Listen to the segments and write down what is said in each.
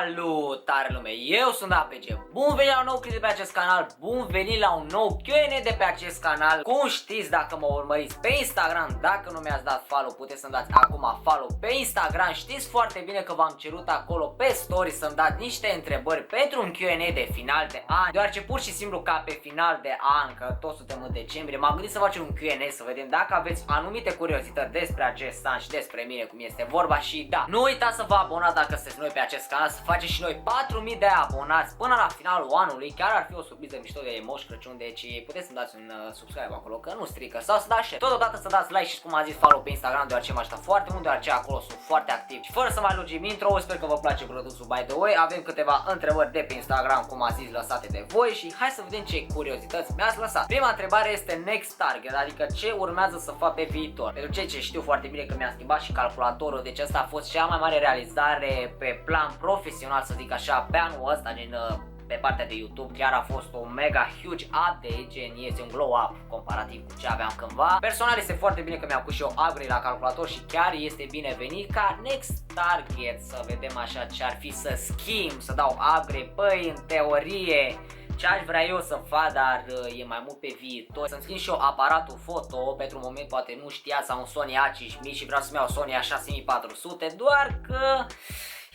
Salutare lume, eu sunt APG. Bun venit la un nou clip de pe acest canal, bun venit la un nou Q&A de pe acest canal. Cum știți, dacă mă urmăriți pe Instagram, dacă nu mi-ați dat follow, puteți să-mi dați acum follow pe Instagram. Știți foarte bine că v-am cerut acolo pe story să-mi dați niște întrebări pentru un Q&A de final de an, deoarece pur și simplu ca pe final de an, că toți suntem în decembrie, m-am gândit să facem un Q&A să vedem dacă aveți anumite curiozități despre acest an și despre mine, cum este vorba. Și da, nu uitați să vă abonați dacă sunteți noi pe acest canal, să facem și noi 4000 de abonați până la finalul anului. Chiar ar fi o surpriză mișto de Moș Crăciun, deci puteți să-mi dați un subscribe acolo, că nu strică, sau să dați share. Totodată să dați like și, cum am zis, follow pe Instagram, deoarece mă ajută foarte mult, deoarece acolo sunt foarte activ. Și fără să mai lungim intro, sper că vă place produsul. By the way, avem câteva întrebări de pe Instagram, cum am zis, lăsate de voi și hai să vedem ce curiozități mi-ați lăsat. Prima întrebare este next target, adică ce urmează să fac pe viitor. Pentru cei ce știu foarte bine că mi-a schimbat și calculatorul, deci asta a fost cea mai mare realizare pe plan profesional, să zic așa, pe anul ăsta, gen pe partea de YouTube. Chiar a fost o mega huge update, gen este un glow up comparativ cu ce aveam cândva. Personal este foarte bine că mi-am pus și eu upgrade la calculator și chiar este binevenit. Ca next target să vedem așa ce ar fi să schimb, să dau upgrade. Păi, în teorie, ce aș vrea eu să fac, dar e mai mult pe viitor, să-mi schimb și eu aparatul foto. Pentru moment poate nu știați, am un Sony A5000 și vreau să-mi iau Sony A6400, doar că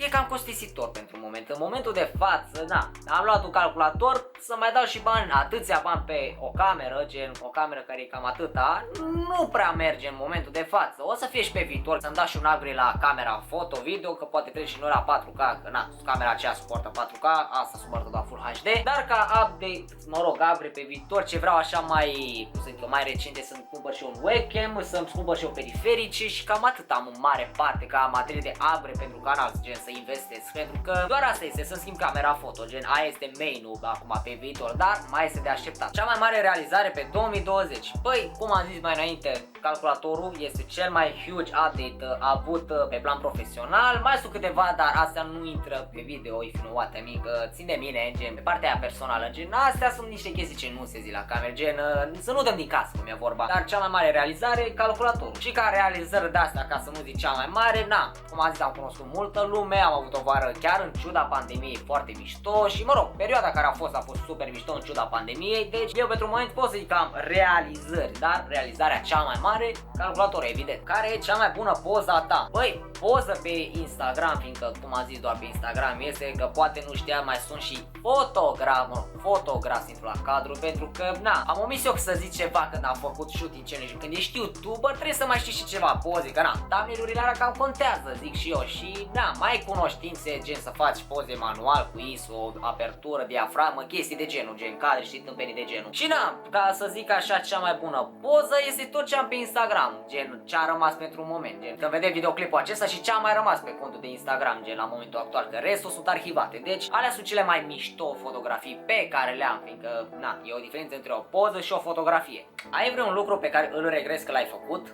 e cam costisitor pentru moment. În momentul de față, da, am luat un calculator, să mai dau și bani, atâția bani pe o cameră, gen o cameră care e cam atâta, nu prea merge în momentul de față. O să fie și pe viitor, să-mi dau și un upgrade la camera foto-video, că poate trece și noi la 4K, că na, camera aceea suportă 4K, asta suportă doar Full HD, dar ca update, mă rog, upgrade pe viitor, ce vreau așa mai, cum să zic eu, mai recente, să-mi cumpăr și un webcam, să-mi cumpăr și o periferice și cam atât am în mare parte ca materie de upgrade pentru canal, gen să investesc, pentru că doar asta este, să schimb camera foto, gen aia este main-ul acum pe viitor, dar mai este de așteptat. Cea mai mare realizare pe 2020, păi, cum am zis mai înainte, calculatorul este cel mai huge update avut pe plan profesional. Mai sunt câteva, dar astea nu intră pe video, if you know what I mean, că țin de mine, gen, pe partea aia personală, gen, astea sunt niște chestii ce nu se zi la cameră, gen, să nu dăm din casă, cum e vorba, dar cea mai mare realizare, calculatorul. Și ca realizări de astea, ca să nu zic cea mai mare, na, cum am zis, am cunoscut multă lume, am avut o vară chiar în ciuda pandemiei foarte mișto și, mă rog, perioada care a fost super mișto în ciuda pandemiei, deci eu pentru moment pot să zic că am realizări, dar realizarea cea mai mare, calculator, evident. Care e cea mai bună poza ta? Băi, poză pe Instagram, fiindcă, cum am zis, doar pe Instagram este, că poate nu știa, mai sunt și fotograf intru la cadru, pentru că, na, am omis eu să zic ceva când am făcut shooting challenge. Când ești YouTuber, trebuie să mai știi și ceva poze, că na, thumbnail-urile alea cam contează, zic și eu, și na, mai ai cunoștințe, gen să faci poze manual cu ISO, apertură, diafragmă, chestii de genul, gen cadre și tâmpenii de genul. Și na, ca să zic așa, cea mai bună poză este tot ce am pe Instagram, gen ce a rămas pentru un moment, gen când vedeți videoclipul acesta și ce a mai rămas pe contul de Instagram, gen la momentul actual, că restul sunt arhivate. Deci alea sunt cele mai mișto fotografii pe care le am, fiindcă na, e o diferență între o poză și o fotografie. Ai vreun lucru pe care îl regreți că l-ai făcut?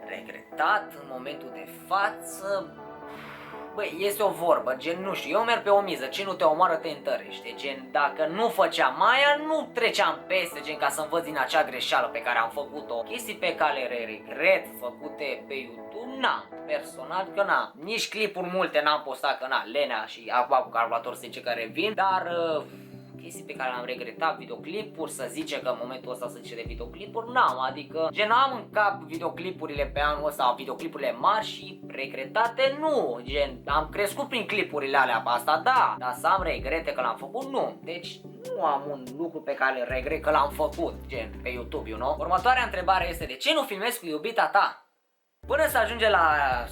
Regretat în momentul de față? Băi, este o vorbă, gen, nu știu, eu merg pe o miză, ce nu te omoară te întărește, gen, dacă nu făceam aia, nu treceam peste, gen, ca să învăț din acea greșeală pe care am făcut-o. Chestii pe care le regret făcute pe YouTube, na, personal, că na, nici clipuri multe n-am postat, că na, lenea și acum cu calculator se zice că revin, dar chestii pe care le-am regretat, videoclipuri, să zice că în momentul ăsta se zice de videoclipuri, n-am, adică gen am în cap videoclipurile pe anul ăsta, videoclipurile mari și regretate nu, gen am crescut prin clipurile alea, asta da, dar să am regrete că l-am făcut, nu, deci nu am un lucru pe care îl regret că l-am făcut, gen pe YouTube, you know? Următoarea întrebare este: de ce nu filmezi cu iubita ta? Până să ajunge la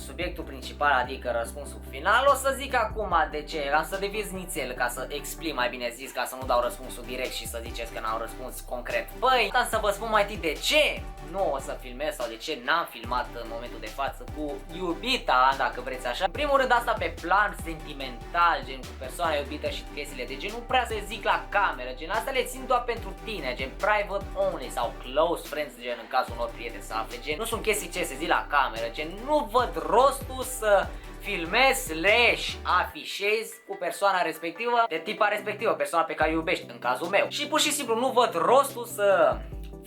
subiectul principal, adică răspunsul final, o să zic acum de ce. Am să deviz nițel ca să explic mai bine zis, ca să nu dau răspunsul direct și să ziceți că n-am răspuns concret. Băi, am să vă spun mai întâi de ce nu o să filmez sau de ce n-am filmat în momentul de față cu iubita, dacă vreți așa. În primul rând, asta pe plan sentimental, gen cu persoana iubită și chestiile de gen, nu prea să zic la cameră, gen asta le țin doar pentru tine, gen private only sau close friends, gen în cazul unor prieteni să afle, gen nu sunt chestii ce se zic la cameră, gen nu văd rostul să filmezi slash afișezi cu persoana respectivă, de tipa respectivă, persoana pe care o iubești, în cazul meu. Și pur și simplu nu văd rostul să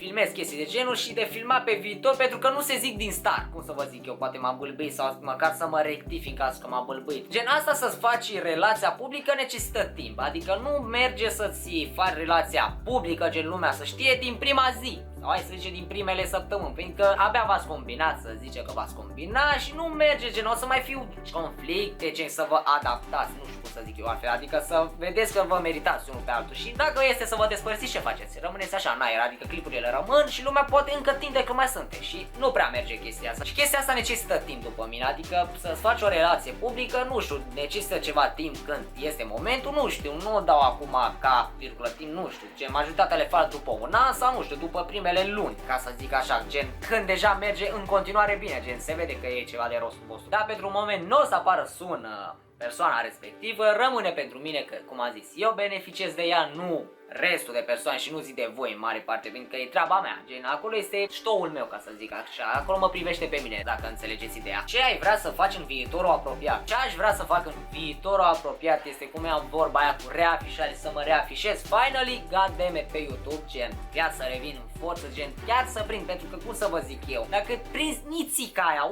filmez chestii de genul și de filmat pe viitor, pentru că nu se zic din start, cum să vă zic eu, poate m-am bâlbâit sau măcar să mă rectific ca că m-am bâlbâit. Gen asta să-ți faci relația publică necesită timp, adică nu merge să-ți faci relația publică, gen lumea să știe din prima zi. Sau hai să zice din primele săptămâni, pentru că abia v-ați combinat, să zice că v-ați combinat și nu merge, gen o să mai fiu conflicte, gen să vă adaptați, nu știu cum să zic eu altfel, adică să vedeți că vă meritați unul pe altul și dacă este să vă despărțiți, ce faceți? Rămâneți așa în aer, adică clipurile rămân și lumea poate încă tinde că mai sunteți și nu prea merge chestia asta. Și chestia asta necesită timp după mine, adică să-ți faci o relație publică, nu știu, necesită ceva timp când este momentul, nu știu, nu dau acum ca virgulă timp, nu știu, gen majoritatea le fac după un an sau nu știu, după primele luni, ca să zic așa, gen când deja merge în continuare bine, gen se vede că e ceva de rostul vostru. Dar pentru un moment nu o să apară sună persoana respectivă, rămâne pentru mine că, cum am zis, eu beneficiez de ea, nu restul de persoane și nu zic de voi în mare parte, pentru că e treaba mea, gen acolo este ștoul meu, ca să zic așa, acolo mă privește pe mine, dacă înțelegeți ideea. Ce ai vrea să faci în viitorul apropiat? Ce aș vrea să fac în viitorul apropiat este cum am vorba aia cu reafișare, să mă reafișez finally, goddamn pe YouTube, gen, chiar să revin în forță, gen, chiar să prind, pentru că cum să vă zic eu, dacă prinzi nițica aia,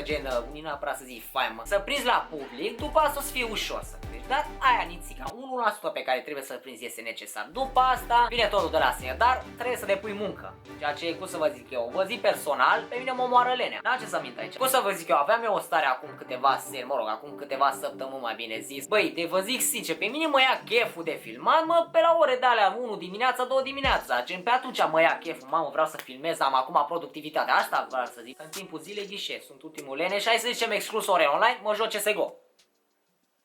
1%, gen, nu neapărat să zic faimă, să prinzi la public, după asta o să fie ușor să crești, dar aia nițica, 1% pe care trebuie să-l prinzi este necesar. După asta vine totul de la sine, dar trebuie să depui muncă. Ceea ce, cum să vă zic eu, vă zic personal, pe mine mă moară lenea. N-am ce să mint aici. Cum să vă zic eu, aveam eu o stare acum câteva seri, mă rog, acum câteva săptămâni mai bine zis. Băi, te vă zic sincer, pe mine mă ia cheful de filmat, mă, pe la ore de alea 1 dimineața, 2 dimineața. Gen, pe atunci mă ia cheful, mamă, vreau să filmez, am acum productivitatea. Asta vreau să zic. În timpul zilei ghișe, sunt ultimul lene și hai să zicem exclus ore online, mă joc CSGO.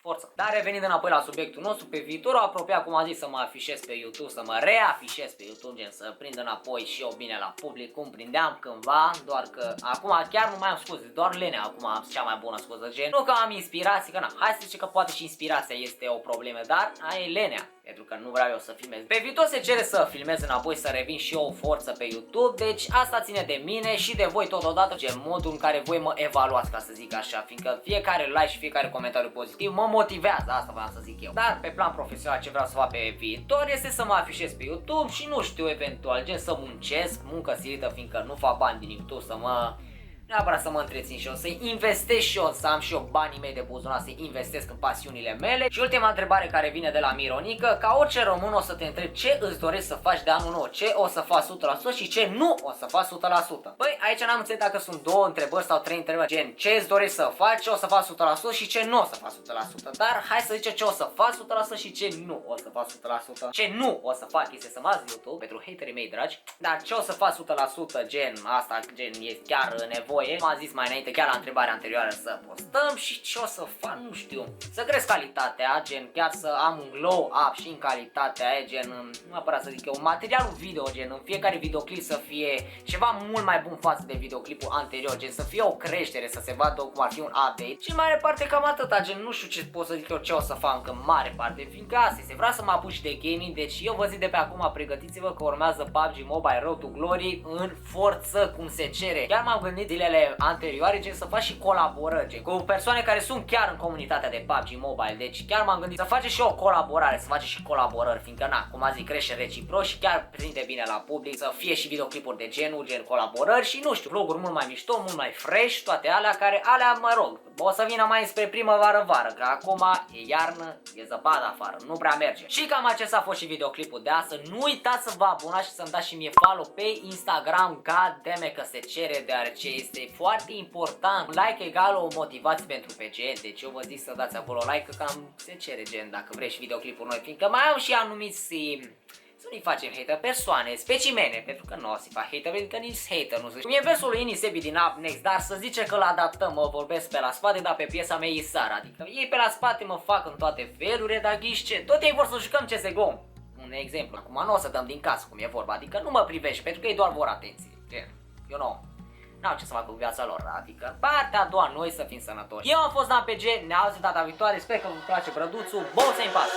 Forță. Dar revenind înapoi la subiectul nostru, pe viitorul apropiat, cum am zis, să mă afișez pe YouTube, să mă reafișez pe YouTube, gen să prind înapoi și eu bine la public, cum prindeam cândva, doar că acum chiar nu mai am scuze, doar lenea acum am cea mai bună scuză, gen, nu că am inspirație, că na, hai să zicem că poate și inspirația este o problemă, dar aia e lenea. Pentru că nu vreau eu să filmez. Pe viitor se cere să filmez înapoi, să revin și eu o forță pe YouTube. Deci asta ține de mine și de voi totodată, gen modul în care voi mă evaluați, ca să zic așa. Fiindcă fiecare like și fiecare comentariu pozitiv mă motivează, asta vreau să zic eu. Dar pe plan profesional ce vreau să fac pe viitor este să mă afișez pe YouTube și nu știu, eventual, gen să muncesc, muncă silită, fiindcă nu fac bani din YouTube, să mă... neapărat să mă întrețin și eu, să investesc și eu, să am și eu banii mei de buzunar, să investesc în pasiunile mele. Și ultima întrebare care vine de la Mironică, ca orice român o să te întreb ce îți dorești să faci de anul nou, ce o să faci 100% și ce nu o să faci 100%. Păi aici n-am înțeles dacă sunt două întrebări sau trei întrebări, gen ce îți dorești să faci, ce o să faci 100% și ce nu o să faci 100%. Dar hai să zicem ce o să faci 100% și ce nu o să faci 100%. Ce nu o să fac este să mă azi YouTube pentru haterii mei dragi, dar ce o să faci 100%, gen asta, gen e chiar nevoie. M-am zis mai înainte, chiar la întrebarea anterioară, să postăm și ce o să fac, nu știu, să cresc calitatea, gen chiar să am un glow up și în calitatea aia, gen, nu neapărat să zic eu, materialul video, gen, în fiecare videoclip să fie ceva mult mai bun față de videoclipul anterior, gen, să fie o creștere, să se vadă cum ar fi un update și în mare parte cam atâta, gen, nu știu ce pot să zic eu ce o să fac încă în mare parte, fiindcă asta este, vreau să mă apuc de gaming, deci eu vă zic de pe acum, pregătiți-vă că urmează PUBG Mobile Road to Glory în forță cum se cere. Chiar m-am gândit zilele anterioare, gen, să fac și colaborări, gen, cu persoane care sunt chiar în comunitatea de PUBG Mobile, deci chiar m-am gândit să facem și o colaborare, să facem și colaborări, fiindcă na, cum am zis, crește reciproc și chiar prinde bine la public, să fie și videoclipuri de genul, gen colaborări și nu știu, vloguri mult mai mișto, mult mai fresh, toate alea care, alea mă rog, o să vină mai spre primăvară-vară, că acum e iarnă, e zăpadă afară, nu prea merge. Și cam acesta a fost și videoclipul de astăzi, nu uitați să vă abonați și să-mi dați și mie follow pe Instagram, goddammit că se cere, deoarece este foarte important. Un like egal o motivație pentru PG, deci eu vă zic să dați acolo like, că cam se cere, gen, dacă vrei și videoclipuri noi, fiindcă mai am și anumiți să nu-i facem hater, persoane, specimene, pentru că nu o să-i fac hater, pentru că nici hater nu zice. Cum e versul lui Inisebi din Up Next, dar să zice că l-adaptăm, mă vorbesc pe la spate, dar pe piesa mea e Sara, adică ei pe la spate mă fac în toate felurile, dar ghiși ce, tot ei vor să jucăm CSGO. Un exemplu, acum nu o să dăm din casă cum e vorba, adică nu mă privești, pentru că ei doar vor atenție, gen, eu nu. N-au ce să facă cu viața lor, adică partea a doua, noi să fim sănătoși. Eu am fost Dan PG, ne auzim data viitoare, sper că vă place brăduțul, bou să-i în pas!